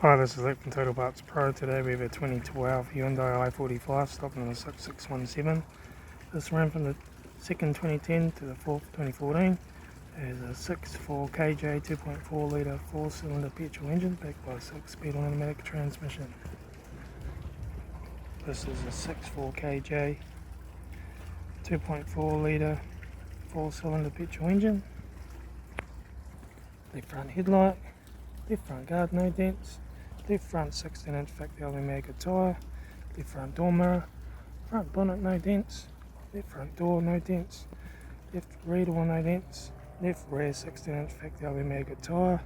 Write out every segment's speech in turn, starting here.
Hi, this is Litre from Total Parts Pro. Today we have a 2012 Hyundai I45 stopping on the 6617. This ran from the 2nd 2010 to the 4th 2014. It is a 6.4 kJ 2.4 litre 4-cylinder petrol engine backed by a 6-speed automatic transmission. This is a 6.4 kJ 2.4 litre 4-cylinder petrol engine. Left front headlight, left front guard no dents, left front 16-inch factory Omega tyre, left front door mirror, front bonnet no dents, left front door no dents, left rear door no dents, left rear 16-inch factory Omega tyre,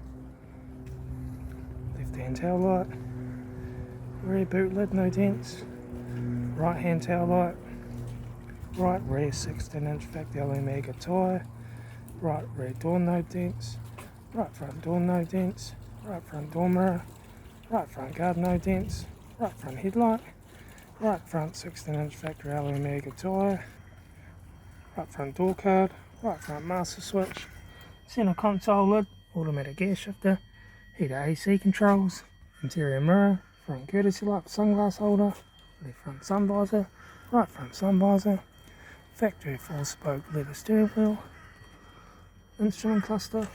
left hand tail light, rear boot lid no dents, right hand tail light, right rear 16-inch factory Omega tyre, right rear door no dents, right front door no dents, right front door mirror, right front guard no dents, right front headlight, right front 16-inch factory Omega tyre, right front door card, right front master switch, centre console lid, automatic gear shifter, heater AC controls, interior mirror, front courtesy light, sunglass holder, left front sun visor, right front sun visor, factory 4-spoke leather steering wheel, instrument cluster,